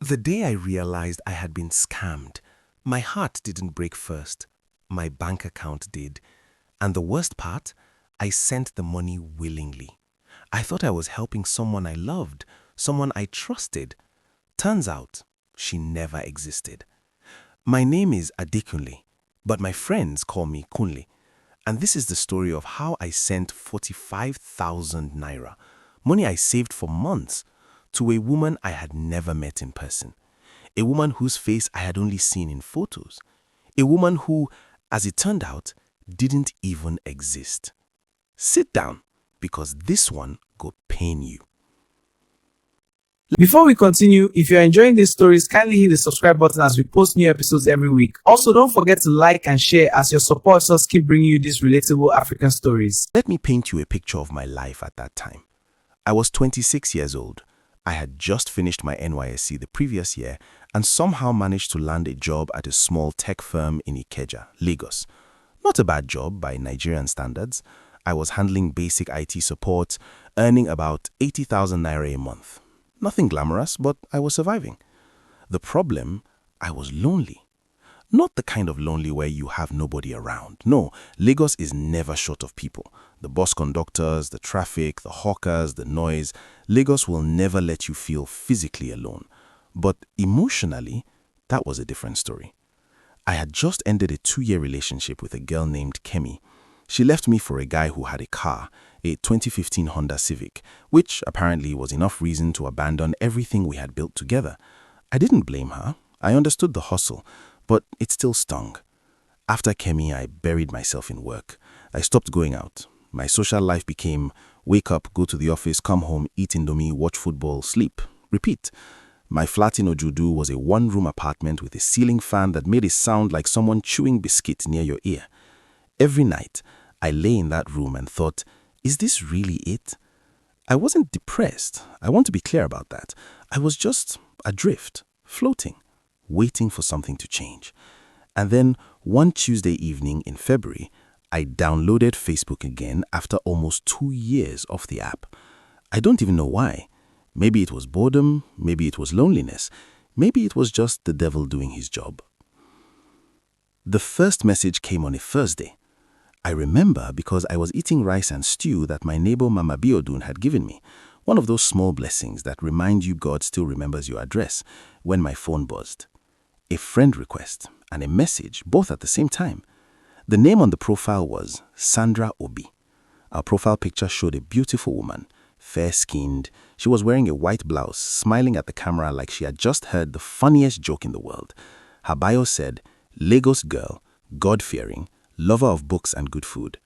The day I realized I had been scammed, my heart didn't break first. My bank account did. And the worst part, I sent the money willingly. I thought I was helping someone I loved, someone I trusted. Turns out, she never existed. My name is Adekunle, but my friends call me Kunle. And this is the story of how I sent 45,000 naira, money I saved for months, to a woman I had never met in person. A woman whose face I had only seen in photos. A woman who, as it turned out, didn't even exist. Sit down, because this one go pain you. Before we continue, if you're enjoying these stories, kindly hit the subscribe button as we post new episodes every week. Also, don't forget to like and share as your support us keep bringing you these relatable African stories. Let me paint you a picture of my life at that time. I was 26 years old. I had just finished my NYSC the previous year and somehow managed to land a job at a small tech firm in Ikeja, Lagos. Not a bad job by Nigerian standards. I was handling basic IT support, earning about 80,000 naira a month. Nothing glamorous, but I was surviving. The problem, I was lonely. Not the kind of lonely where you have nobody around. No, Lagos is never short of people. The bus conductors, the traffic, the hawkers, the noise. Lagos will never let you feel physically alone. But emotionally, that was a different story. I had just ended a 2-year relationship with a girl named Kemi. She left me for a guy who had a car, a 2015 Honda Civic, which apparently was enough reason to abandon everything we had built together. I didn't blame her. I understood the hustle, but it still stung. After Kemi, I buried myself in work. I stopped going out. My social life became wake up, go to the office, come home, eat Indomie, watch football, sleep, repeat. My flat in Ojudu was a 1-room apartment with a ceiling fan that made it sound like someone chewing biscuit near your ear. Every night, I lay in that room and thought, is this really it? I wasn't depressed. I want to be clear about that. I was just adrift, floating, waiting for something to change. And then one Tuesday evening in February, I downloaded Facebook again after almost 2 years off the app. I don't even know why. Maybe it was boredom, maybe it was loneliness, maybe it was just the devil doing his job. The first message came on a Thursday. I remember because I was eating rice and stew that my neighbor Mama Biodun had given me, one of those small blessings that remind you God still remembers your address, when my phone buzzed. A friend request and a message, both at the same time. The name on the profile was Sandra Obi. Our profile picture showed a beautiful woman, fair-skinned. She was wearing a white blouse, smiling at the camera like she had just heard the funniest joke in the world. Her bio said, Lagos girl, God-fearing, lover of books and good food.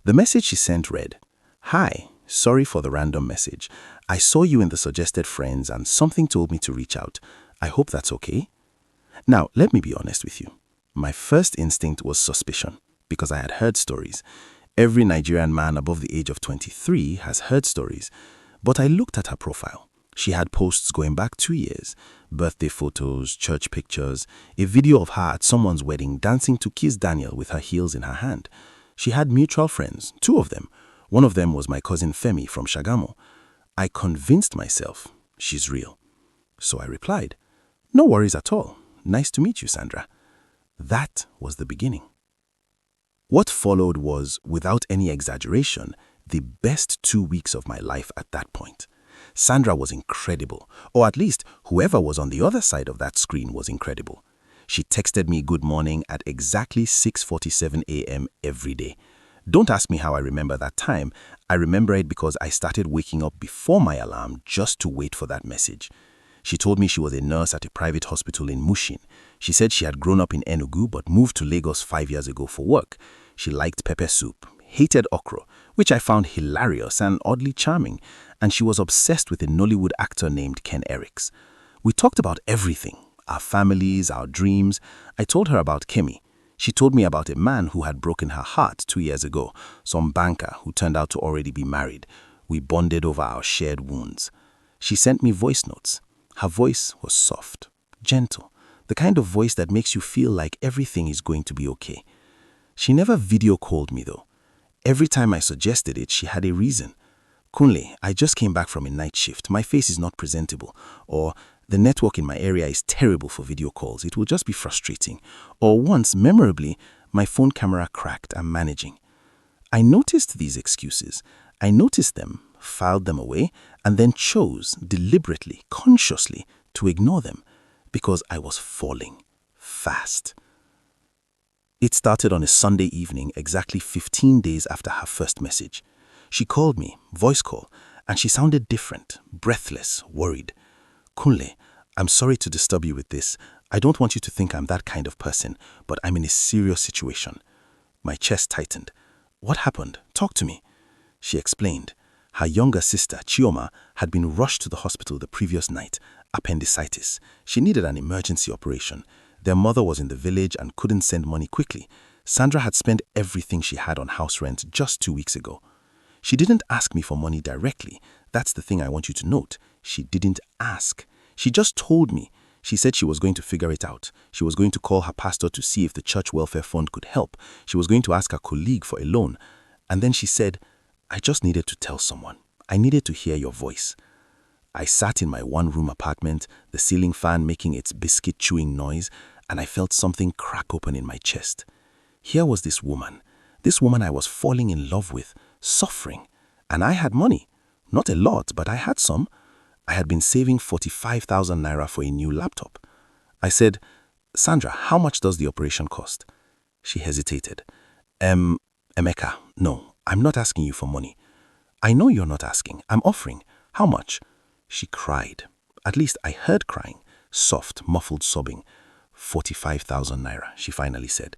The message she sent read, Hi, sorry for the random message. I saw you in the suggested friends and something told me to reach out. I hope that's okay. Now, let me be honest with you. My first instinct was suspicion because I had heard stories. Every Nigerian man above the age of 23 has heard stories. But I looked at her profile. She had posts going back 2 years, birthday photos, church pictures, a video of her at someone's wedding dancing to Kiss Daniel with her heels in her hand. She had mutual friends, 2 of them. One of them was my cousin Femi from Shagamu. I convinced myself she's real. So I replied, No worries at all. Nice to meet you, Sandra. That was the beginning. What followed was, without any exaggeration, the best 2 weeks of my life at that point. Sandra was incredible, or at least whoever was on the other side of that screen was incredible. She texted me good morning at exactly 6:47 a.m. every day. Don't ask me how I remember that time. I remember it because I started waking up before my alarm just to wait for that message. She told me she was a nurse at a private hospital in Mushin. She said she had grown up in Enugu but moved to Lagos 5 years ago for work. She liked pepper soup, hated okra, which I found hilarious and oddly charming, and she was obsessed with a Nollywood actor named Ken Eriks. We talked about everything, our families, our dreams. I told her about Kemi. She told me about a man who had broken her heart 2 years ago, some banker who turned out to already be married. We bonded over our shared wounds. She sent me voice notes. Her voice was soft, gentle, the kind of voice that makes you feel like everything is going to be okay. She never video called me though. Every time I suggested it, she had a reason. Kunle, I just came back from a night shift. My face is not presentable. Or, The network in my area is terrible for video calls. It will just be frustrating. Or once, memorably, my phone camera cracked. I'm managing. I noticed these excuses. I noticed them, filed them away, and then chose, deliberately, consciously, to ignore them because I was falling fast. It started on a Sunday evening, exactly 15 days after her first message. She called me, voice call, and she sounded different, breathless, worried. Kunle, I'm sorry to disturb you with this. I don't want you to think I'm that kind of person, but I'm in a serious situation. My chest tightened. What happened? Talk to me. She explained. Her younger sister, Chioma, had been rushed to the hospital the previous night. Appendicitis. She needed an emergency operation. Their mother was in the village and couldn't send money quickly. Sandra had spent everything she had on house rent just 2 weeks ago. She didn't ask me for money directly. That's the thing I want you to note. She didn't ask. She just told me. She said she was going to figure it out. She was going to call her pastor to see if the church welfare fund could help. She was going to ask her colleague for a loan. And then she said, I just needed to tell someone. I needed to hear your voice. I sat in my one-room apartment, the ceiling fan making its biscuit-chewing noise, and I felt something crack open in my chest. Here was this woman I was falling in love with, suffering. And I had money. Not a lot, but I had some. I had been saving 45,000 naira for a new laptop. I said, Sandra, how much does the operation cost? She hesitated. Emeka, no, I'm not asking you for money. I know you're not asking. I'm offering. How much? She cried. At least I heard crying. Soft, muffled sobbing. 45,000 naira, she finally said.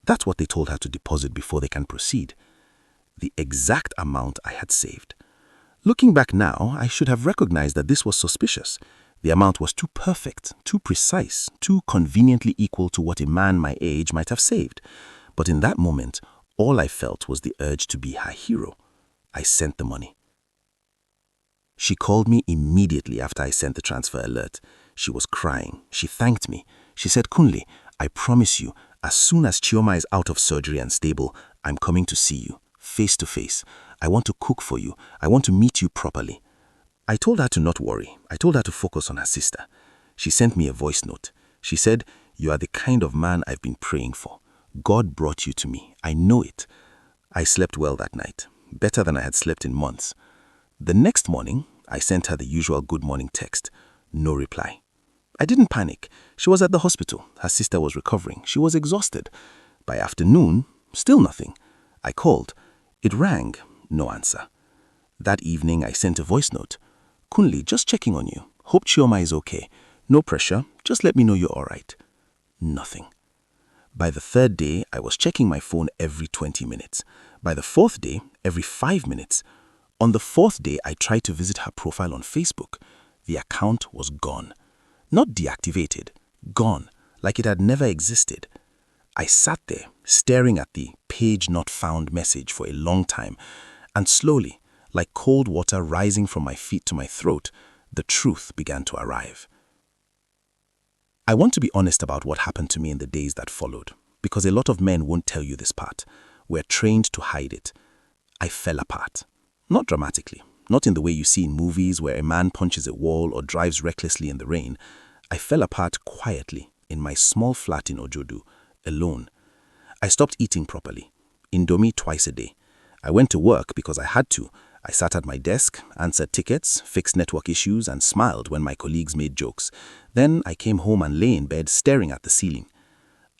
That's what they told her to deposit before they can proceed. The exact amount I had saved. Looking back now, I should have recognized that this was suspicious. The amount was too perfect, too precise, too conveniently equal to what a man my age might have saved. But in that moment, all I felt was the urge to be her hero. I sent the money. She called me immediately after I sent the transfer alert. She was crying. She thanked me. She said, Kunle, I promise you, as soon as Chioma is out of surgery and stable, I'm coming to see you, face to face. I want to cook for you. I want to meet you properly. I told her to not worry. I told her to focus on her sister. She sent me a voice note. She said, you are the kind of man I've been praying for. God brought you to me. I know it. I slept well that night, better than I had slept in months. The next morning, I sent her the usual good morning text. No reply. I didn't panic. She was at the hospital. Her sister was recovering. She was exhausted. By afternoon, still nothing. I called. It rang. No answer. That evening, I sent a voice note. Kunle, just checking on you. Hope Chioma is okay. No pressure. Just let me know you're all right. Nothing. By the third day, I was checking my phone every 20 minutes. By the fourth day, every 5 minutes. On the fourth day, I tried to visit her profile on Facebook. The account was gone. Not deactivated. Gone. Like it had never existed. I sat there, staring at the page not found message for a long time, and slowly, like cold water rising from my feet to my throat, the truth began to arrive. I want to be honest about what happened to me in the days that followed, because a lot of men won't tell you this part. We're trained to hide it. I fell apart. Not dramatically, not in the way you see in movies where a man punches a wall or drives recklessly in the rain. I fell apart quietly in my small flat in Ojodu, alone. I stopped eating properly. Indomie twice a day. I went to work because I had to. I sat at my desk, answered tickets, fixed network issues, and smiled when my colleagues made jokes. Then I came home and lay in bed staring at the ceiling.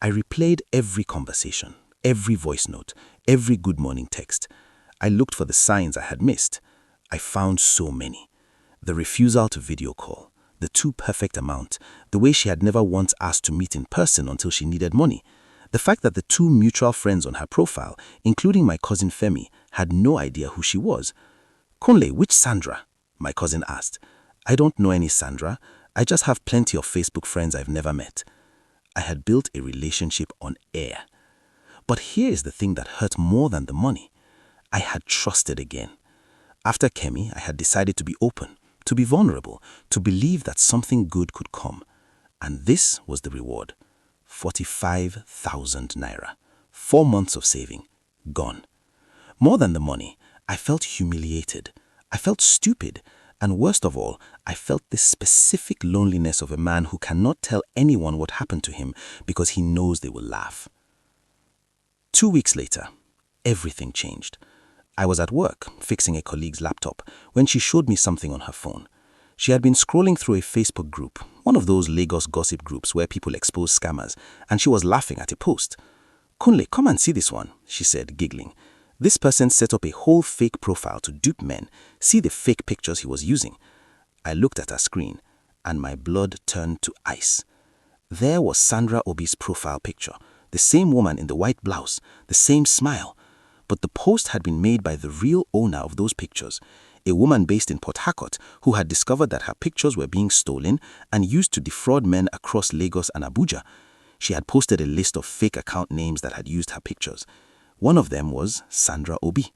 I replayed every conversation, every voice note, every good morning text. I looked for the signs I had missed. I found so many. The refusal to video call, the too perfect amount, the way she had never once asked to meet in person until she needed money, the fact that the two mutual friends on her profile, including my cousin Femi, had no idea who she was. Kunle, which Sandra? My cousin asked. I don't know any Sandra. I just have plenty of Facebook friends I've never met. I had built a relationship on air. But here is the thing that hurt more than the money. I had trusted again. After Kemi, I had decided to be open, to be vulnerable, to believe that something good could come. And this was the reward. 45,000 naira. 4 months of saving. Gone. More than the money, I felt humiliated. I felt stupid. And worst of all, I felt this specific loneliness of a man who cannot tell anyone what happened to him because he knows they will laugh. 2 weeks later, everything changed. I was at work, fixing a colleague's laptop, when she showed me something on her phone. She had been scrolling through a Facebook group, one of those Lagos gossip groups where people expose scammers, and she was laughing at a post. "Kunle, come and see this one," she said, giggling. This person set up a whole fake profile to dupe men. See the fake pictures he was using. I looked at her screen, and my blood turned to ice. There was Sandra Obi's profile picture, the same woman in the white blouse, the same smile. But the post had been made by the real owner of those pictures, a woman based in Port Harcourt who had discovered that her pictures were being stolen and used to defraud men across Lagos and Abuja. She had posted a list of fake account names that had used her pictures. One of them was Sandra Obi.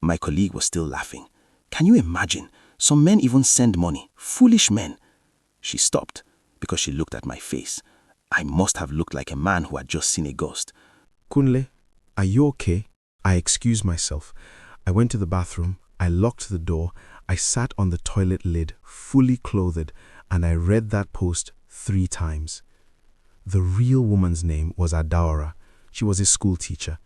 My colleague was still laughing. "Can you imagine? Some men even send money. Foolish men." She stopped because she looked at my face. I must have looked like a man who had just seen a ghost. "Kunle, are you okay?" I excused myself. I went to the bathroom. I locked the door. I sat on the toilet lid, fully clothed, and I read that post 3 times. The real woman's name was Adaora. She was a school teacher.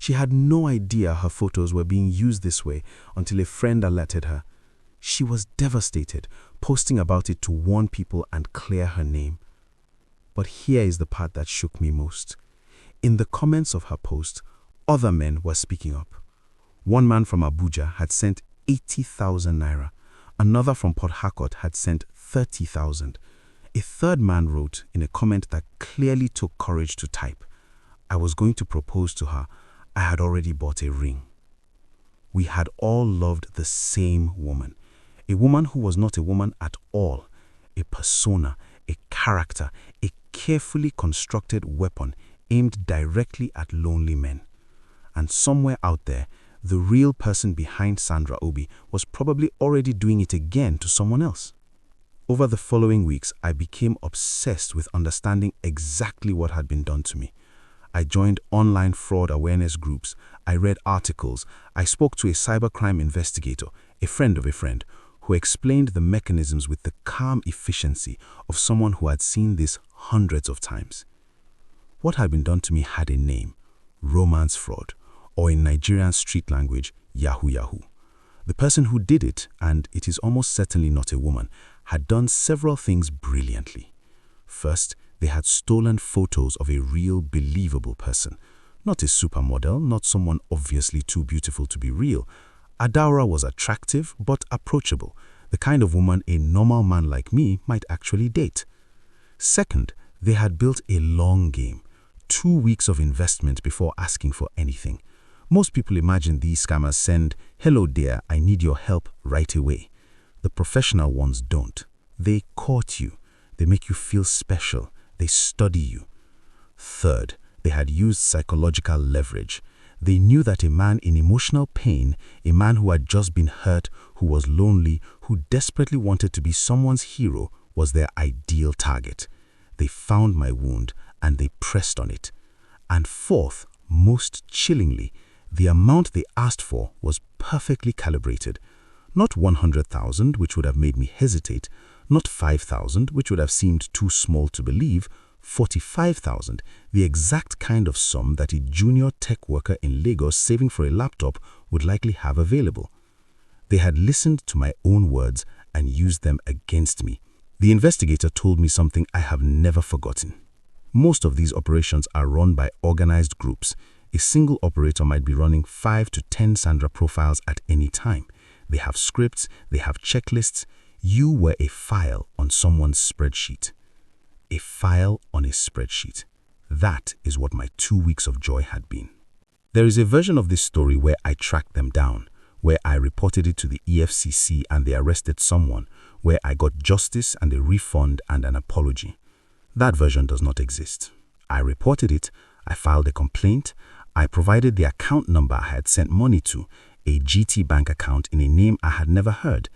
She had no idea her photos were being used this way until a friend alerted her. She was devastated, posting about it to warn people and clear her name. But here is the part that shook me most. In the comments of her post, other men were speaking up. One man from Abuja had sent 80,000 naira. Another from Port Harcourt had sent 30,000. A third man wrote in a comment that clearly took courage to type, "I was going to propose to her. I had already bought a ring." We had all loved the same woman. A woman who was not a woman at all. A persona, a character, a carefully constructed weapon aimed directly at lonely men. And somewhere out there, the real person behind Sandra Obi was probably already doing it again to someone else. Over the following weeks, I became obsessed with understanding exactly what had been done to me. I joined online fraud awareness groups. I read articles. I spoke to a cybercrime investigator, a friend of a friend, who explained the mechanisms with the calm efficiency of someone who had seen this hundreds of times. What had been done to me had a name: romance fraud, or in Nigerian street language, Yahoo Yahoo. The person who did it, and it is almost certainly not a woman, had done several things brilliantly. First, they had stolen photos of a real, believable person. Not a supermodel, not someone obviously too beautiful to be real. Adaora was attractive but approachable, the kind of woman a normal man like me might actually date. Second, they had built a long game, 2 weeks of investment before asking for anything. Most people imagine these scammers send, "Hello dear, I need your help right away." The professional ones don't. They court you. They make you feel special. They study you. Third, they had used psychological leverage. They knew that a man in emotional pain, a man who had just been hurt, who was lonely, who desperately wanted to be someone's hero, was their ideal target. They found my wound and they pressed on it. And fourth, most chillingly, the amount they asked for was perfectly calibrated. Not 100,000, which would have made me hesitate, not 5,000, which would have seemed too small to believe, 45,000, the exact kind of sum that a junior tech worker in Lagos saving for a laptop would likely have available. They had listened to my own words and used them against me. The investigator told me something I have never forgotten. Most of these operations are run by organized groups. A single operator might be running 5 to 10 Sandra profiles at any time. They have scripts, they have checklists. You were a file on someone's spreadsheet. A file on a spreadsheet. That is what my 2 weeks of joy had been. There is a version of this story where I tracked them down, where I reported it to the EFCC and they arrested someone, where I got justice and a refund and an apology. That version does not exist. I reported it, I filed a complaint, I provided the account number I had sent money to, a GT Bank account in a name I had never heard.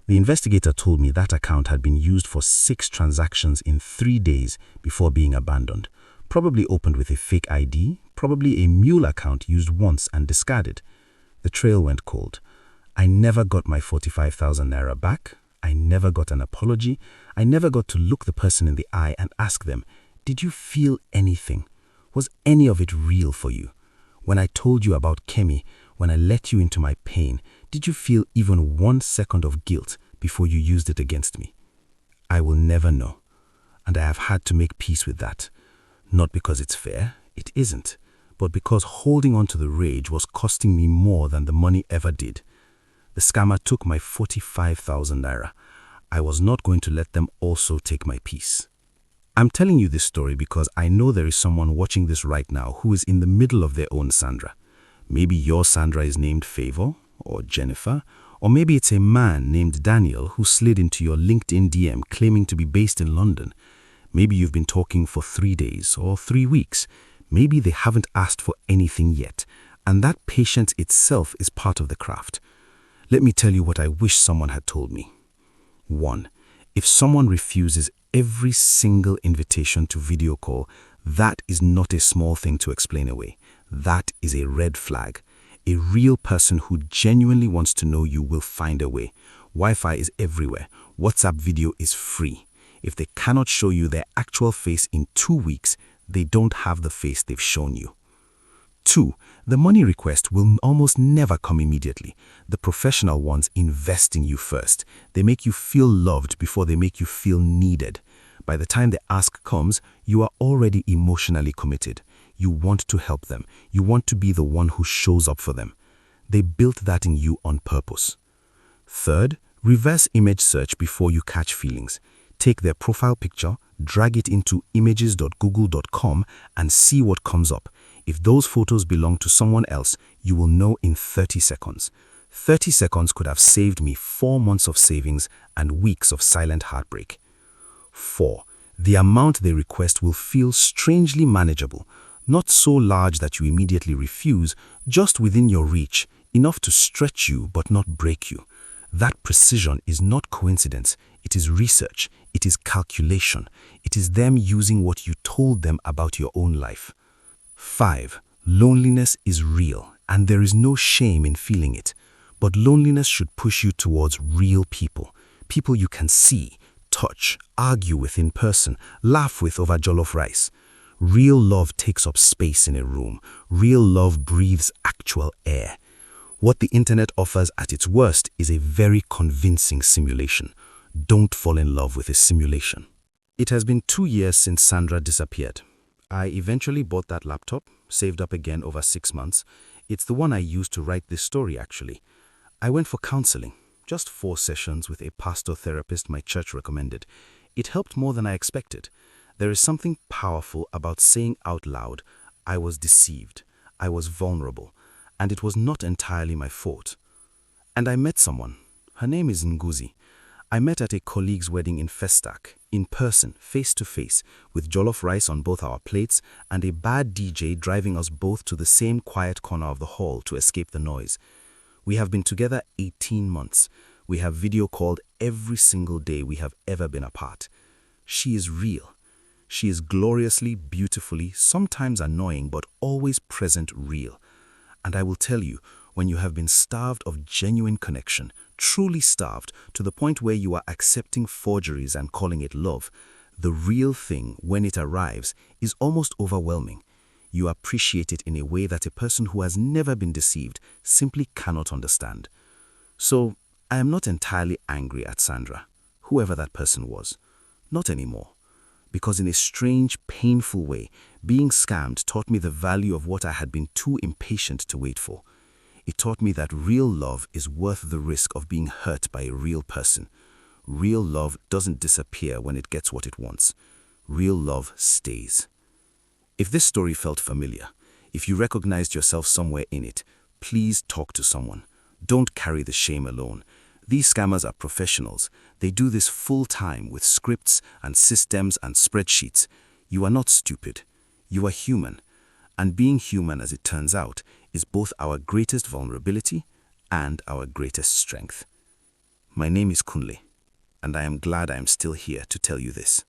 The investigator told me that account had been used for 6 transactions in 3 days before being abandoned, probably opened with a fake ID, probably a mule account used once and discarded. The trail went cold. I never got my 45,000 naira back. I never got an apology. I never got to look the person in the eye and ask them, did you feel anything? Was any of it real for you? When I told you about Kemi, when I let you into my pain, did you feel even 1 second of guilt before you used it against me? I will never know. And I have had to make peace with that. Not because it's fair, it isn't, but because holding on to the rage was costing me more than the money ever did. The scammer took my 45,000 naira. I was not going to let them also take my peace. I'm telling you this story because I know there is someone watching this right now who is in the middle of their own Sandra. Maybe your Sandra is named Favor or Jennifer, or maybe it's a man named Daniel who slid into your LinkedIn DM claiming to be based in London. Maybe you've been talking for 3 days or 3 weeks. Maybe they haven't asked for anything yet, and that patience itself is part of the craft. Let me tell you what I wish someone had told me. 1. If someone refuses every single invitation to video call, that is not a small thing to explain away. That is a red flag. A real person who genuinely wants to know you will find a way. Wi-Fi is everywhere. WhatsApp video is free. If they cannot show you their actual face in 2 weeks, they don't have the face they've shown you. 2. The money request will almost never come immediately. The professional ones invest in you first. They make you feel loved before they make you feel needed. By the time the ask comes, you are already emotionally committed. You want to help them. You want to be the one who shows up for them. They built that in you on purpose. 3rd, reverse image search before you catch feelings. Take their profile picture, drag it into images.google.com and see what comes up. If those photos belong to someone else, you will know in 30 seconds. 30 seconds could have saved me 4 months of savings and weeks of silent heartbreak. 4. The amount they request will feel strangely manageable, not so large that you immediately refuse, just within your reach, enough to stretch you but not break you. That precision is not coincidence, it is research, it is calculation, it is them using what you told them about your own life. 5. Loneliness is real, and there is no shame in feeling it. But loneliness should push you towards real people. People you can see, touch, argue with in person, laugh with over jollof rice. Real love takes up space in a room. Real love breathes actual air. What the internet offers at its worst is a very convincing simulation. Don't fall in love with a simulation. It has been 2 years since Sandra disappeared. I eventually bought that laptop, saved up again over 6 months. It's the one I used to write this story, actually. I went for counseling, just 4 sessions with a pastor therapist my church recommended. It helped more than I expected. There is something powerful about saying out loud, I was deceived, I was vulnerable, and it was not entirely my fault. And I met someone. Her name is Nguzi. I met at a colleague's wedding in Festac, in person, face to face, with jollof rice on both our plates and a bad DJ driving us both to the same quiet corner of the hall to escape the noise. We have been together 18 months. We have video called every single day we have ever been apart. She is real. She is gloriously, beautifully, sometimes annoying, but always present real. And I will tell you, when you have been starved of genuine connection, truly starved to the point where you are accepting forgeries and calling it love, the real thing, when it arrives, is almost overwhelming. You appreciate it in a way that a person who has never been deceived simply cannot understand. So, I am not entirely angry at Sandra, whoever that person was. Not anymore. Because in a strange, painful way, being scammed taught me the value of what I had been too impatient to wait for. It taught me that real love is worth the risk of being hurt by a real person. Real love doesn't disappear when it gets what it wants. Real love stays. If this story felt familiar, if you recognized yourself somewhere in it, please talk to someone. Don't carry the shame alone. These scammers are professionals. They do this full-time with scripts and systems and spreadsheets. You are not stupid. You are human. And being human, as it turns out, is both our greatest vulnerability and our greatest strength. My name is Kunle, and I am glad I am still here to tell you this.